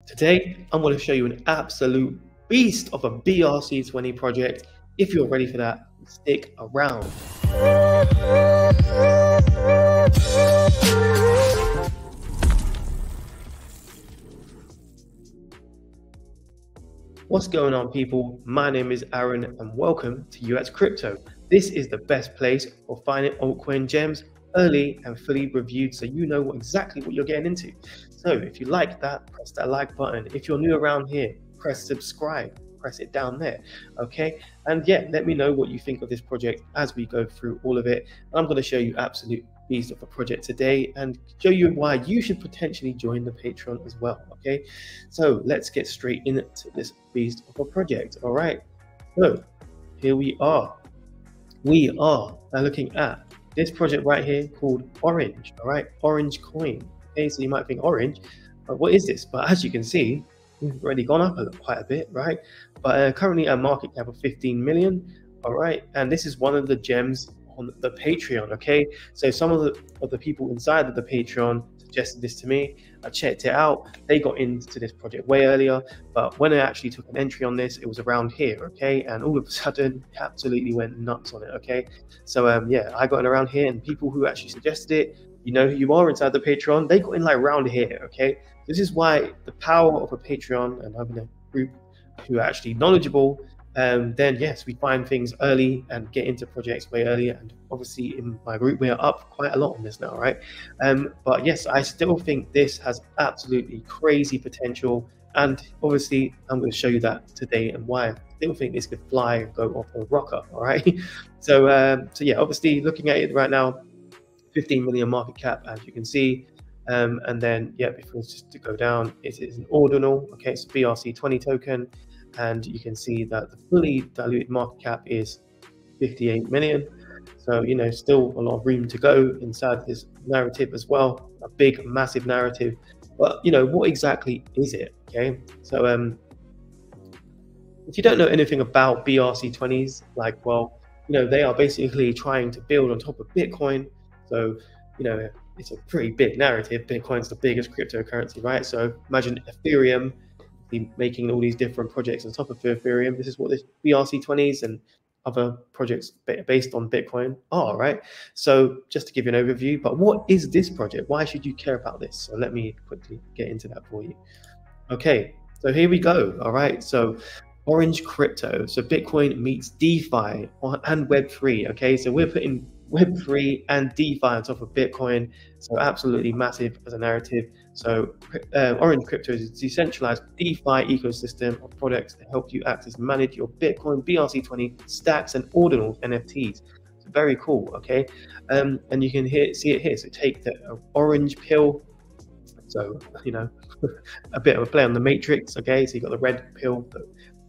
Today, I'm going to show you an absolute beast of a BRC20 project. If you're ready for that, stick around. What's going on, people? My name is Aaron and welcome to UX Crypto. This is the best place for finding altcoin gems early and fully reviewed, so you know exactly what you're getting into. So if you like that, press that like button. If you're new around here, press subscribe, press it down there, okay? And yeah, let me know what you think of this project as we go through all of it. I'm going to show you absolute beast of a project today and show you why you should potentially join the Patreon as well, okay? So let's get straight into this beast of a project. All right, so here we are now looking at this project right here called Orange. All right, Orange coin. Okay, so you might think orange, but what is this? But as you can see, we've already gone up quite a bit, right? But currently a market cap of 15 million. All right, and this is one of the gems on the Patreon. Okay, so some of the people inside of the Patreon suggested this to me. I checked it out. They got into this project way earlier, but when I actually took an entry on this, it was around here. Okay, and all of a sudden absolutely went nuts on it. Okay, so yeah, I got in around here, and people who actually suggested it, you know who you are inside the Patreon, they got in like around here. Okay, this is why the power of a Patreon and having a group who are actually knowledgeable, then yes, we find things early and get into projects way earlier. And obviously in my group, we're up quite a lot on this now, right? But yes, I still think this has absolutely crazy potential. And obviously I'm going to show you that today and why I still think this could fly and go off a rocker, all right? So yeah, obviously looking at it right now, 15 million market cap, as you can see. And then, yeah, before it's just to go down, it is an ordinal, okay, it's a BRC20 token. And you can see that the fully diluted market cap is 58 million. So, you know, still a lot of room to go inside this narrative as well, a big, massive narrative. But, you know, what exactly is it? Okay, so if you don't know anything about BRC20s, like, well, you know, they are basically trying to build on top of Bitcoin. So, you know, it's a pretty big narrative. Bitcoin's the biggest cryptocurrency, right? So imagine Ethereum making all these different projects on top of Ethereum. This is what this BRC20s and other projects based on Bitcoin are, right? So just to give you an overview, but what is this project? Why should you care about this? So let me quickly get into that for you. Okay, so here we go. All right, so Orange Crypto. So Bitcoin meets DeFi and Web3. Okay, so we're putting Web3 and DeFi on top of Bitcoin. So absolutely massive as a narrative. So Orange Crypto is a decentralized DeFi ecosystem of products to help you access and manage your Bitcoin, BRC20 stacks and ordinal NFTs. So very cool, okay? And you can see it here. So take the orange pill. So, you know, a bit of a play on the matrix, okay? So you got the red pill,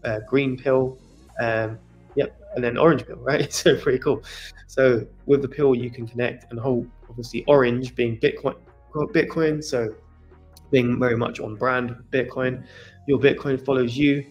the green pill, yep, and then orange pill, right? So pretty cool. So with the pill, you can connect and hold, obviously orange being Bitcoin, so being very much on brand with Bitcoin. Your Bitcoin follows you,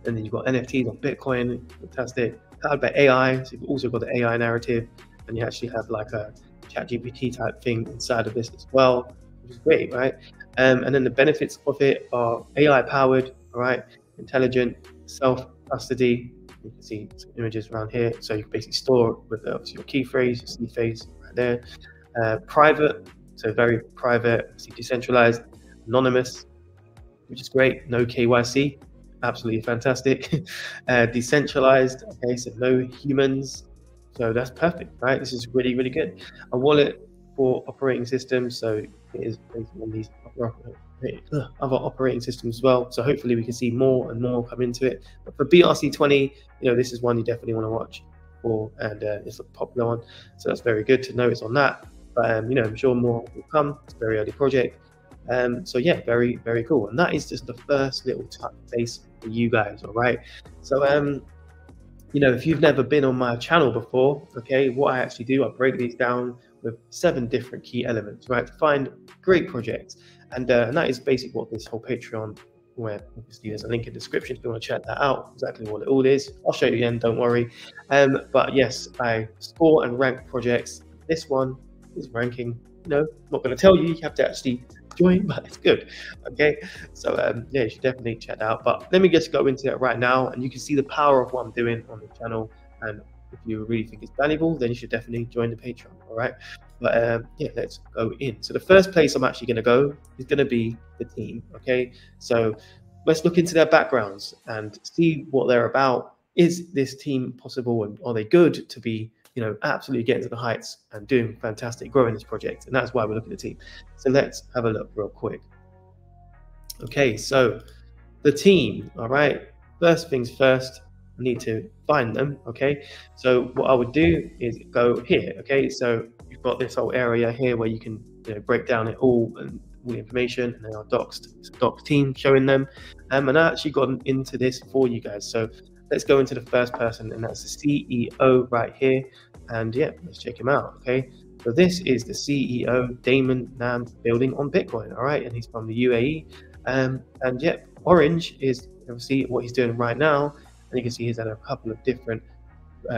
and then you've got NFTs on Bitcoin, fantastic. Powered by AI, so you've also got the AI narrative, and you actually have like a ChatGPT type thing inside of this as well, which is great, right? And then the benefits of it are AI powered, all right, intelligent, self-custody. You can see some images around here. So you can basically store with your key phrase, your seed phrase right there. Private, so very private, decentralized, anonymous, which is great. No KYC, absolutely fantastic. Decentralized, okay, so no humans. So that's perfect, right? This is really, really good. A wallet for operating systems. So it is based on these other operating systems as well. So hopefully we can see more and more come into it. But for BRC20, you know, this is one you definitely want to watch for, and it's a popular one. So that's very good to know it's on that. But you know, I'm sure more will come. It's a very early project. So yeah, very, very cool. And that is just the first little touch base for you guys. All right. So you know, if you've never been on my channel before, okay, what I actually do, I break these down with 7 different key elements, right, to find great projects. And that is basically what this whole Patreon, where obviously there's a link in the description if you want to check that out, exactly what it all is. I'll show you again, don't worry. But yes, I score and rank projects. This one is ranking, you know, I'm not going to tell you, you have to actually join, but it's good. Okay, so yeah, you should definitely check that out. But let me just go into it right now, and you can see the power of what I'm doing on the channel. And if you really think it's valuable, then you should definitely join the Patreon. All right, but yeah, let's go in. So the first place I'm actually going to go is going to be the team. Okay, so let's look into their backgrounds and see what they're about. Is this team possible, and are they good to be, you know, absolutely getting to the heights and doing fantastic, growing this project? And that's why we're looking at the team. So let's have a look real quick. Okay, so the team. All right, first things first, I need to find them. Okay, so what I would do is go here. Okay, so you've got this whole area here where you can, you know, break down it all and all the information, and then our docs team showing them. And I actually got into this for you guys. So let's go into the first person, and that's the CEO right here. And yeah, let's check him out. Okay, so this is the CEO, Damon Nand, building on Bitcoin. All right, and he's from the UAE. And yeah, Orange is obviously what he's doing right now. And you can see he's had a couple of different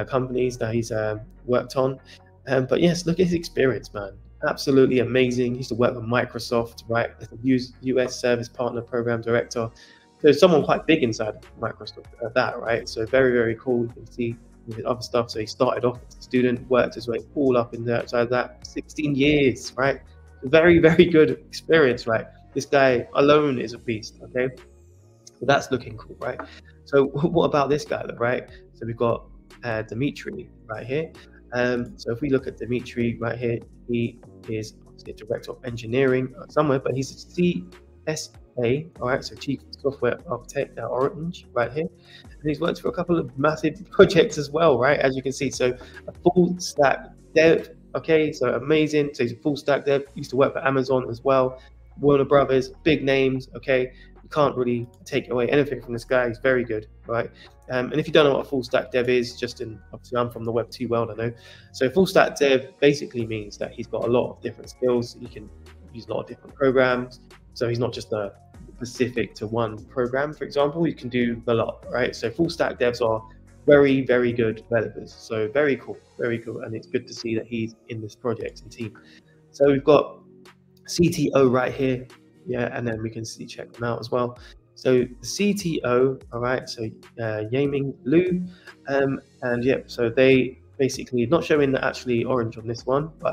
companies that he's worked on. But yes, look at his experience, man. Absolutely amazing. He used to work with Microsoft, right? As a US Service Partner Program Director. So someone quite big inside Microsoft at that, right? So very, very cool. You can see with other stuff. So he started off as a student, worked his way all up in there outside that 16 years, right? Very, very good experience, right? This guy alone is a beast, okay? So that's looking cool, right? So what about this guy, right? So we've got Dimitri right here. So if we look at Dimitri right here, he is obviously a director of engineering somewhere, but he's a CSA, all right, so Chief Software Architect at Orange right here. And he's worked for a couple of massive projects as well, right, as you can see. So a full stack dev, okay, so amazing. So he's a full stack dev, used to work for Amazon as well, Warner Brothers, big names, okay. You can't really take away anything from this guy. He's very good, right? And if you don't know what a full stack dev is, obviously I'm from the Web 2 world, I know. So full stack dev basically means that he's got a lot of different skills. He can use a lot of different programs. So he's not just specific to one program, for example. You can do a lot, right? So full stack devs are very, very good developers. So very cool, very cool. And it's good to see that he's in this project and team. So we've got CTO right here. Yeah, and then we can check them out as well. So the CTO, all right, so Yaming Liu, and yeah, so they basically not showing actually Orange on this one, but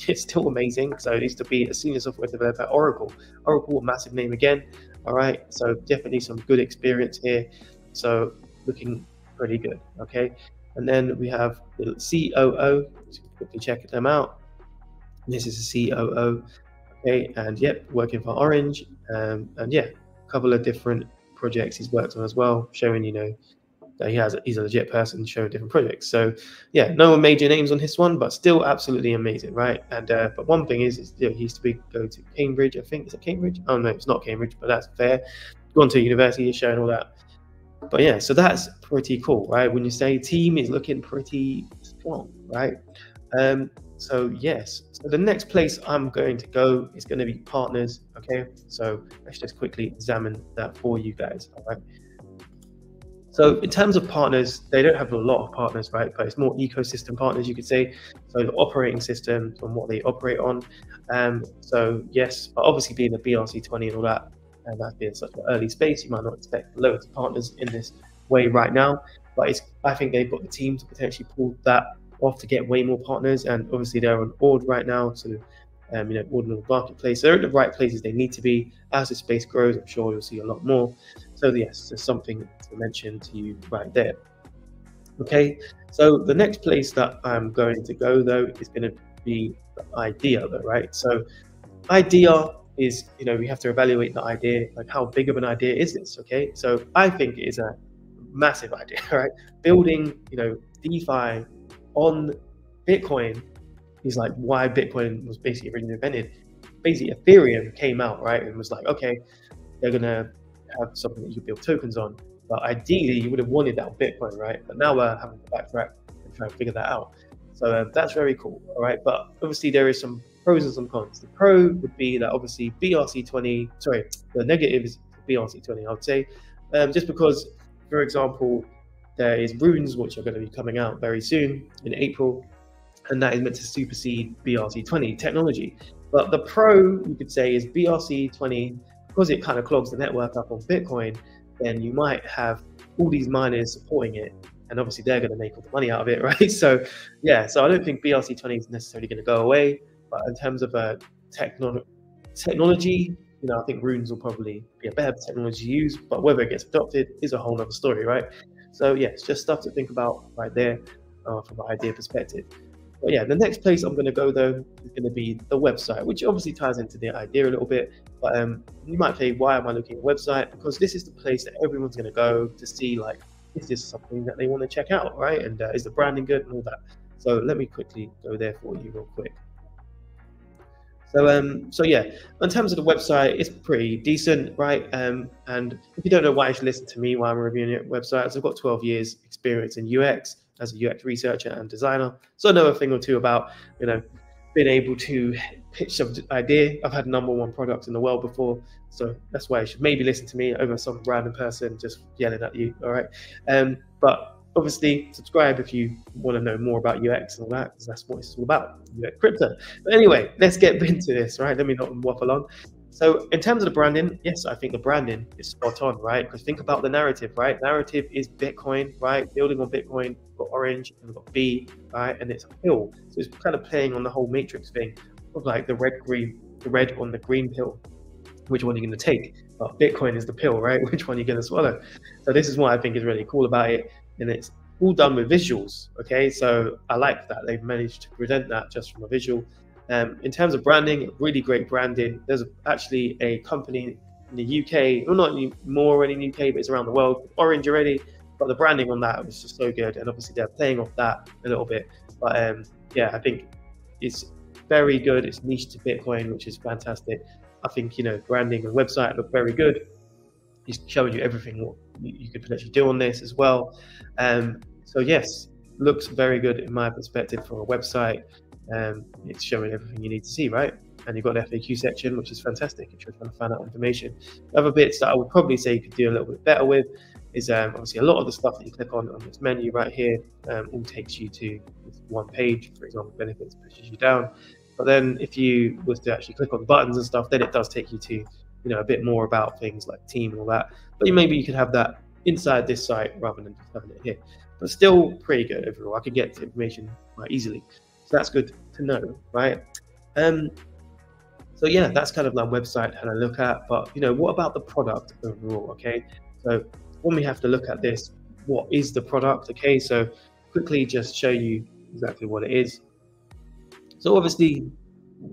it's still amazing. So it used to be a senior software developer at Oracle, a massive name again, all right, so definitely some good experience here, so looking pretty good, okay. And then we have the COO, so quickly check them out. This is the COO. Okay, and yep, working for Orange, and yeah, a couple of different projects he's worked on as well, showing, you know, that he's a legit person showing different projects. So yeah, no major names on this one, but still absolutely amazing, right? And but one thing is you know, he used to go to Cambridge, I think. Is it Cambridge? Oh no, it's not Cambridge, but that's fair. Gone to university, showing all that. But yeah, so that's pretty cool, right? When you say team is looking pretty strong, right? So yes, so the next place I'm going to go is going to be partners, okay? So let's just quickly examine that for you guys, all right? So in terms of partners, they don't have a lot of partners, right? But it's more ecosystem partners, you could say. So the operating system and what they operate on. So yes, but obviously being a BRC20 and all that, and that being such an early space, you might not expect loads of partners in this way right now. But I think they've got the team to potentially pull that off to get way more partners, and obviously they're on Ord right now, so you know, ordinary marketplace. So they're in the right places they need to be. As the space grows, I'm sure you'll see a lot more. So yes, there's something to mention to you right there. Okay, so the next place that I'm going to go though is going to be the idea, though, right? So idea is, you know, we have to evaluate the idea, like how big of an idea is this? Okay, so I think it is a massive idea, right? Building, you know, DeFi on Bitcoin is like why Bitcoin was basically originally invented. Basically, Ethereum came out, right, and was like, okay, they're gonna have something that you can build tokens on. But ideally, you would have wanted that on Bitcoin, right? But now we're having to backtrack and try and figure that out. So that's very cool, all right? But obviously, there is some pros and some cons. The pro would be that obviously BRC20, sorry, the negative is BRC20, I would say, just because, for example, there is runes which are going to be coming out very soon in April, and that is meant to supersede BRC20 technology. But the pro, you could say, is BRC20, because it kind of clogs the network up on Bitcoin, then you might have all these miners supporting it, and obviously they're going to make all the money out of it, right? So yeah, so I don't think BRC20 is necessarily going to go away, but in terms of technology, you know, I think runes will probably be a better technology to use, but whether it gets adopted is a whole other story, right? So yeah, it's just stuff to think about right there from an idea perspective. But yeah, the next place I'm going to go though is going to be the website, which obviously ties into the idea a little bit. But you might say, why am I looking at a website? Because this is the place that everyone's going to go to see, like, is this something that they want to check out, right? And is the branding good and all that? So let me quickly go there for you real quick. So yeah, in terms of the website, it's pretty decent, right? And if you don't know why you should listen to me while I'm reviewing your websites, I've got 12 years experience in UX as a UX researcher and designer. So I know a thing or two about, you know, being able to pitch some idea. I've had #1 product in the world before, so that's why you should maybe listen to me over some random person just yelling at you, all right? But obviously, subscribe if you want to know more about UX and all that, because that's what it's all about, UX crypto. But anyway, let's get into this, right? Let me not waffle on. So in terms of the branding, yes, I think the branding is spot on, right? Because think about the narrative, right? Narrative is Bitcoin, right? Building on Bitcoin, we've got orange and we've got B, right? And it's a pill. So it's kind of playing on the whole matrix thing of like the red on the green pill. Which one are you going to take? Well, Bitcoin is the pill, right? Which one are you going to swallow? So this is what I think is really cool about it. And it's all done with visuals, okay? So I like that they've managed to present that just from a visual. In terms of branding, really great branding. There's actually a company in the UK, well, not anymore in the UK, but it's around the world, Orange already, but the branding on that was just so good. And obviously they're playing off that a little bit. But yeah, I think it's very good. It's niche to Bitcoin, which is fantastic. I think, you know, branding and website look very good. He's showing you everything what you could potentially do on this as well. So yes, looks very good in my perspective for a website. It's showing everything you need to see, right? And you've got an FAQ section, which is fantastic if you're trying to find out information. The other bits that I would probably say you could do a little bit better with is obviously a lot of the stuff that you click on this menu right here all takes you to this one page. For example, benefits pushes you down. But then if you was to actually click on the buttons and stuff, then it does take you to, you know, a bit more about things like team and all that. But maybe you could have that inside this site rather than just having it here. But still pretty good overall. I could get the information quite easily. So that's good to know, right? So yeah, that's kind of like website how to look at. But, you know, what about the product overall, okay? So when we have to look at this, what is the product, okay? So quickly just show you exactly what it is. So obviously,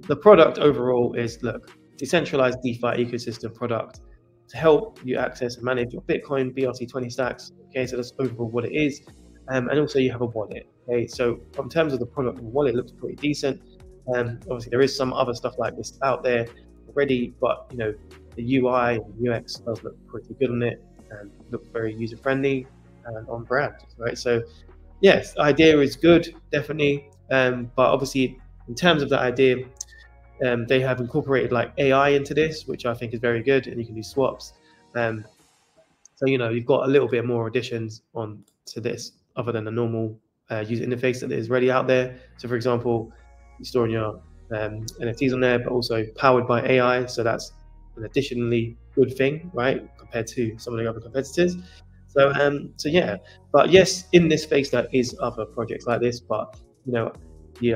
the product overall is, look, decentralized DeFi ecosystem product to help you access and manage your Bitcoin BRC20 stacks. Okay, so that's overall what it is. And also you have a wallet. Okay, so in terms of the product and wallet, it looks pretty decent. Obviously, there is some other stuff like this out there already, but you know, the UI and UX does look pretty good on it and looks very user friendly and on brand, right? So yes, the idea is good, definitely. But obviously, in terms of the idea, they have incorporated like AI into this, which I think is very good, and you can do swaps. So you know, you've got a little bit more additions on to this other than the normal user interface that is already out there. So for example, you're storing your NFTs on there, but also powered by AI. So that's an additionally good thing, right, compared to some of the other competitors. So so yeah, but yes, in this space there is other projects like this, but you know, you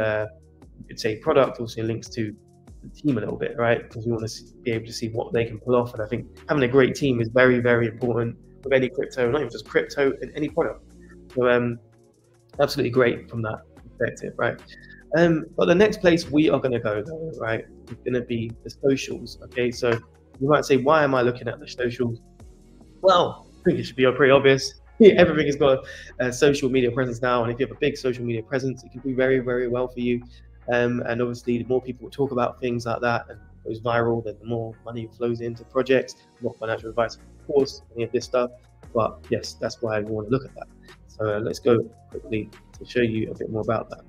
could say product also links to the team a little bit, right? Because we want to be able to see what they can pull off. And I think having a great team is very, very important with any crypto, not even just crypto, in any product. So absolutely great from that perspective, right? But the next place we are going to go, though, right, is going to be the socials. Okay, so you might say, why am I looking at the socials? Well, I think it should be pretty obvious. Everything has got a social media presence now, and if you have a big social media presence, it can do very, very well for you. And obviously, the more people talk about things like that and it goes viral, then the more money flows into projects. Not financial advice, of course, any of this stuff, but yes, that's why we want to look at that. So let's go quickly to show you a bit more about that.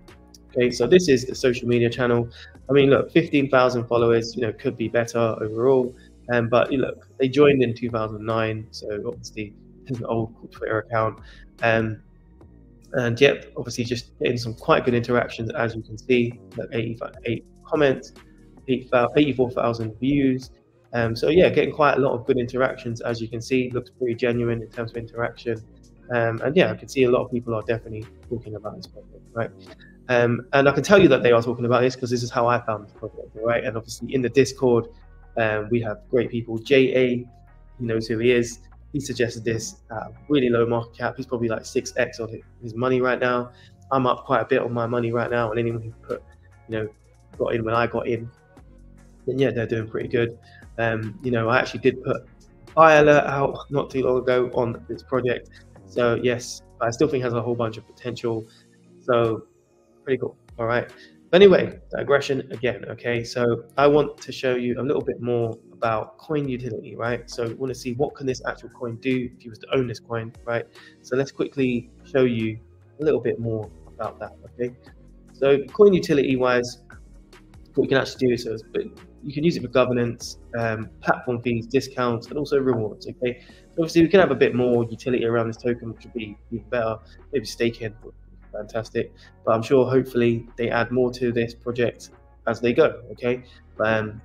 Okay, so this is the social media channel. I mean, look, 15,000 followers, you know, could be better overall. But look, they joined in 2009, so obviously it's an old Twitter account. And yep, obviously just getting some quite good interactions, as you can see, like 88 comments, 84,000 views. So yeah, getting quite a lot of good interactions, as you can see. Looks pretty genuine in terms of interaction. And yeah, I can see a lot of people are definitely talking about this project, right? And I can tell you that they are talking about this because this is how I found this project, right? And obviously in the Discord, we have great people. JA, he knows who he is. He suggested this at a really low market cap. He's probably like 6x on his money right now. I'm up quite a bit on my money right now, and anyone who put, got in when I got in, then yeah, they're doing pretty good. I actually did put buy alert out not too long ago on this project. So yes, I still think it has a whole bunch of potential. So pretty cool. All right. But anyway, digression again. Okay. So I want to show you a little bit more about coin utility, right? So we want to see what can this actual coin do if you was to own this coin, right? So let's quickly show you a little bit more about that. Okay. So coin utility wise, what you can actually do is you can use it for governance, platform fees, discounts, and also rewards. Okay, so obviously we can have a bit more utility around this token, which would be even better. Maybe staking would be fantastic, but I'm sure hopefully they add more to this project as they go. Okay,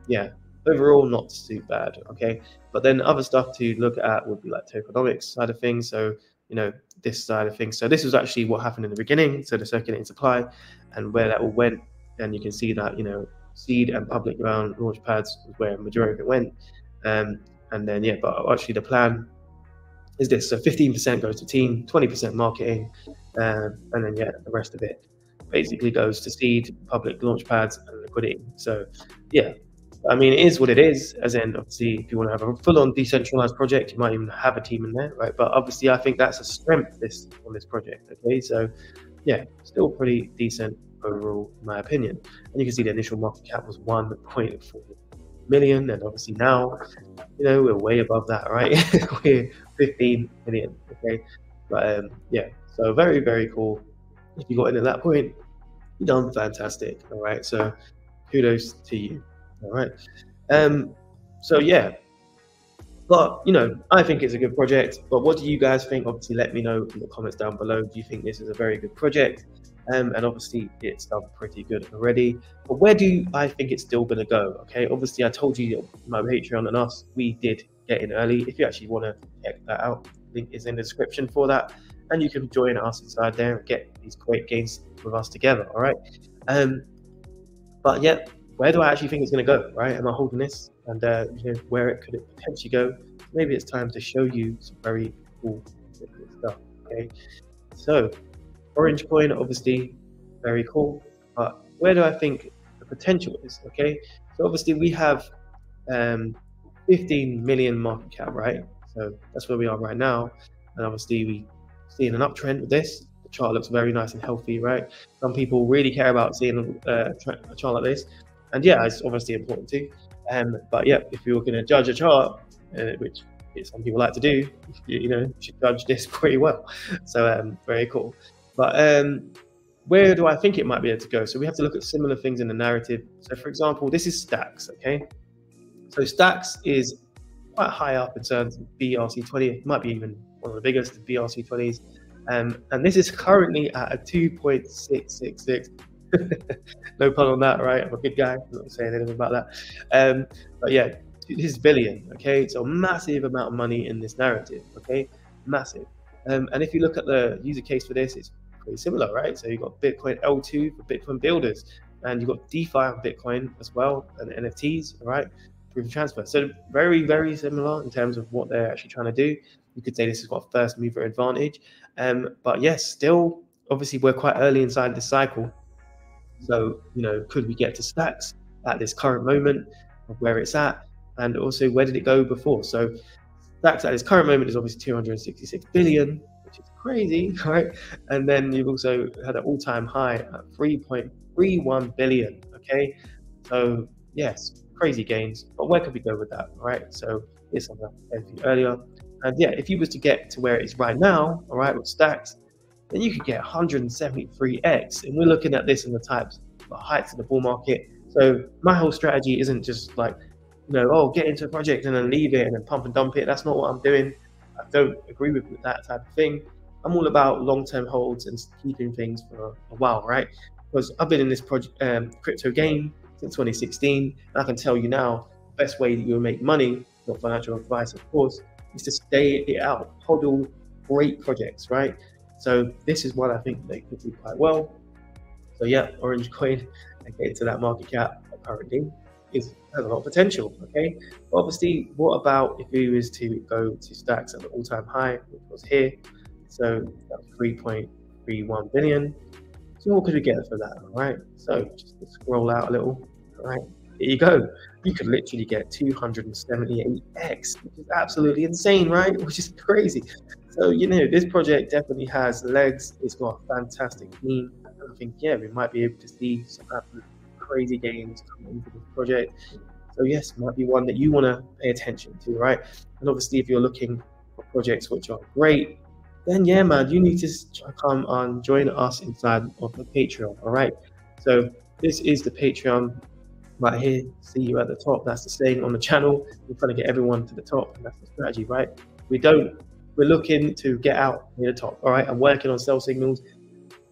yeah, overall not too bad. Okay, but then other stuff to look at would be like tokenomics side of things. So this side of things. So this was actually what happened in the beginning. So the circulating supply and where that all went, and you can see that seed and public round launch pads was where the majority of it went. And then, yeah, but actually the plan is this. So 15% goes to team, 20% marketing, and then, yeah, the rest of it basically goes to seed, public launch pads, and liquidity. So, yeah, I mean, it is what it is, as in, obviously, if you want to have a full-on decentralized project, you might even have a team in there, right? But obviously, I think that's a strength on this project, okay? So, yeah, still pretty decent overall, in my opinion. And you can see the initial market cap was 1.4 million, and obviously now, we're way above that, right? We're 15 million, okay? But yeah, so very, very cool. If you got in at that point, you've done fantastic, all right? So kudos to you, all right? So yeah, but I think it's a good project. But what do you guys think? Obviously, let me know in the comments down below. Do you think this is a very good project? And obviously it's done pretty good already. But where do I think it's still going to go? Okay, obviously I told you my Patreon and us, we did get in early. If you actually want to check that out, link is in the description for that, and you can join us inside there and get these great gains with us together. All right. But yeah, where do I actually think it's going to go? Right? Am I holding this? And where it could potentially go? Maybe it's time to show you some very cool stuff. Okay, so Orange coin, obviously, very cool. But where do I think the potential is? Okay, so obviously we have 15 million market cap, right? So that's where we are right now. And obviously we seeing an uptrend with this. The chart looks very nice and healthy, right? Some people really care about seeing a chart like this. And yeah, it's obviously important too. But yeah, if you're going to judge a chart, which some people like to do, you should judge this pretty well. So very cool. But where do I think it might be able to go? So we have to look at similar things in the narrative. So for example, this is Stacks, okay? So Stacks is quite high up in terms of BRC20. It might be even one of the biggest BRC20s. And this is currently at a 2.666. No pun on that, right? I'm a good guy. I'm not saying anything about that. But yeah, this is billion, okay? So massive amount of money in this narrative, okay? Massive. And if you look at the user case for this, it's pretty similar, right? So you've got Bitcoin L2 for Bitcoin builders, and you've got DeFi on Bitcoin as well, and NFTs, right? Proof of transfer. So very, very similar in terms of what they're actually trying to do. You could say this has got a first mover advantage. But yes, still, obviously, we're quite early inside this cycle. So, could we get to Stacks at this current moment of where it's at? And also, where did it go before? So Stacks at this current moment is obviously 266 billion, which is crazy, right? And then you've also had an all-time high at 3.31 billion, okay? So yes, crazy gains, but where could we go with that, right? So it's something I said to you earlier. And yeah, if you was to get to where it is right now, all right, with Stacks, then you could get 173x. And we're looking at this in the heights of the bull market. So my whole strategy isn't just like, get into a project and then leave it and then pump and dump it. That's not what I'm doing. I don't agree with that type of thing. I'm all about long-term holds and keeping things for a while, right? Because I've been in this project, crypto game since 2016. And I can tell you now, the best way that you'll make money, not financial advice, of course, is to stay it out, hodl great projects, right? So this is what I think they could do quite well. So yeah, Orange Coin, and getting to that market cap currently has a lot of potential, okay? But obviously, what about if we was to go to stacks at the all-time high, which was here? So that's 3.31 billion. So what could we get for that, all right? So just to scroll out a little, all right? Here you go. You could literally get 278x, which is absolutely insane, right? Which is crazy. So, you know, this project definitely has legs. It's got a fantastic team. I think, yeah, we might be able to see some absolute crazy gains coming into this project. So yes, it might be one that you want to pay attention to, right? And obviously, if you're looking for projects which are great, then yeah, man, you need to come on, join us inside of the Patreon, all right? So this is the Patreon right here. See you at the top. That's the saying on the channel. We're trying to get everyone to the top, and that's the strategy, right? We're looking to get out near the top, all right? I'm working on sell signals,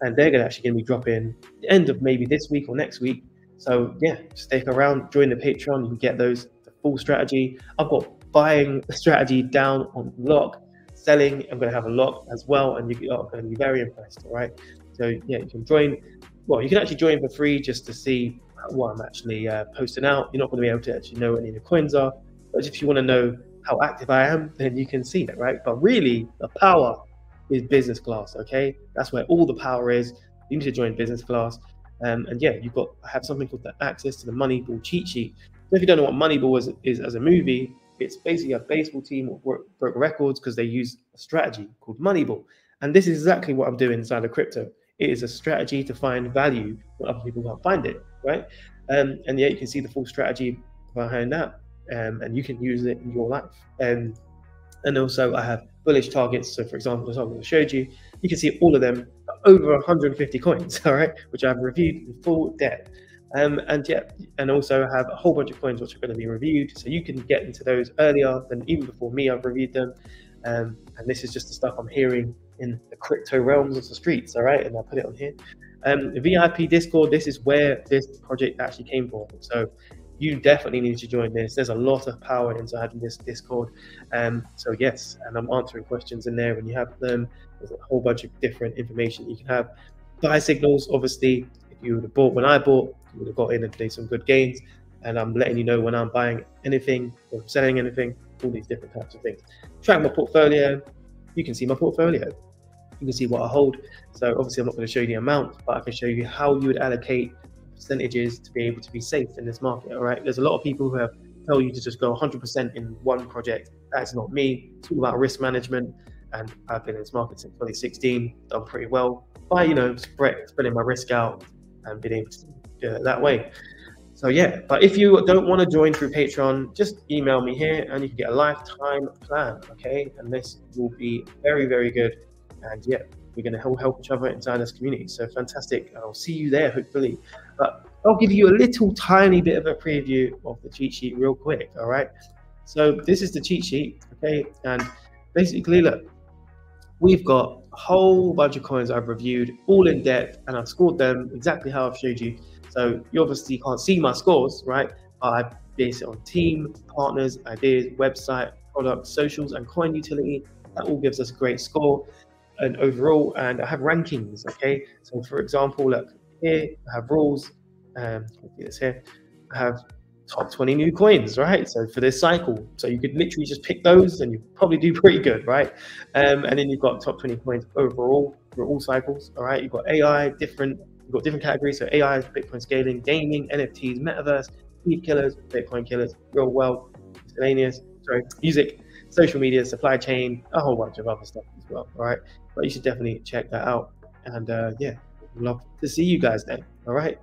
and they're actually going to be dropping the end of maybe this week or next week. So yeah, stick around, join the Patreon. You can get the full strategy. I've got buying strategy down on lock, selling, I'm going to have a lock as well, and you are going to be very impressed, all right? So yeah, you can join. Well, you can actually join for free just to see what I'm actually posting out. You're not going to be able to actually know what any of the coins are, but if you want to know how active I am, then you can see that, right? But really, the power is business class, okay? That's where all the power is. You need to join business class. And yeah, I have something called the access to the Moneyball cheat sheet. So if you don't know what Moneyball is as a movie, it's basically a baseball team that broke records because they use a strategy called Moneyball. And this is exactly what I'm doing inside of crypto. It is a strategy to find value when other people can't find it, right? And yeah, you can see the full strategy behind that, and you can use it in your life. And also I have bullish targets. So for example, the target I showed you, you can see all of them over 150 coins, all right, which I've reviewed in full depth. And yeah, and also I have a whole bunch of coins which are going to be reviewed, so you can get into those earlier than even before me. I've reviewed them, and this is just the stuff I'm hearing in the crypto realms of the streets, all right, and I'll put it on here. The VIP Discord, this is where this project actually came from, so you definitely need to join this. There's a lot of power inside of this Discord. So yes, and I'm answering questions in there when you have them. There's a whole bunch of different information you can have. Buy signals, obviously, if you would have bought when I bought, you would have got in and made some good gains. And I'm letting you know when I'm buying anything or selling anything, all these different types of things. Track my portfolio. You can see my portfolio. You can see what I hold. So obviously I'm not going to show you the amount, but I can show you how you would allocate percentages to be able to be safe in this market. All right, there's a lot of people who tell you to just go 100% in one project. That's not me. It's all about risk management, and I've been in this market since 2016, done pretty well by, you know, spreading my risk out and being able to do it that way. So yeah, but if you don't want to join through Patreon, just email me here and you can get a lifetime plan, okay? And this will be very, very good. And yeah, we're going to help each other inside this community. So fantastic. I'll see you there, hopefully. But I'll give you a little tiny bit of a preview of the cheat sheet real quick, all right? So this is the cheat sheet, okay? And basically, look, we've got a whole bunch of coins I've reviewed, all in depth, and I've scored them exactly how I've showed you. So you obviously can't see my scores, right? I base it on team, partners, ideas, website, products, socials, and coin utility. That all gives us a great score and overall, and I have rankings, okay? So for example, look, here I have rules, this here, I have top 20 new coins, right? So for this cycle, so you could literally just pick those and you probably do pretty good, right? And then you've got top 20 coins overall for all cycles, all right? You've got AI, you've got different categories, so AI, Bitcoin scaling, gaming, NFTs, metaverse, ETH killers, Bitcoin killers, real wealth, miscellaneous, music, social media, supply chain, a whole bunch of other stuff as well, all right? But you should definitely check that out. And yeah, love to see you guys then, all right?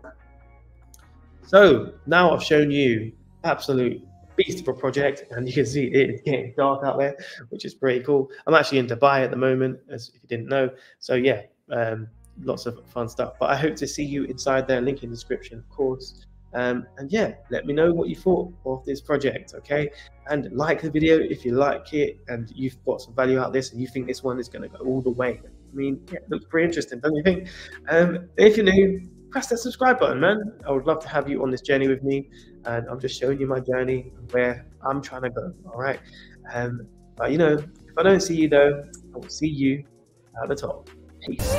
So now I've shown you absolute beast of a project, and you can see it's getting dark out there, which is pretty cool. I'm actually in Dubai at the moment, as if you didn't know. So yeah, lots of fun stuff. But I hope to see you inside there, link in the description, of course. And yeah, let me know what you thought of this project, okay? And like the video if you like it and you've got some value out of this and you think this one is going to go all the way. I mean, yeah, it looks pretty interesting, don't you think? If you're new, press that subscribe button, man. I would love to have you on this journey with me, and I'm just showing you my journey and where I'm trying to go. All right. But you know, if I don't see you though, I will see you at the top. Peace.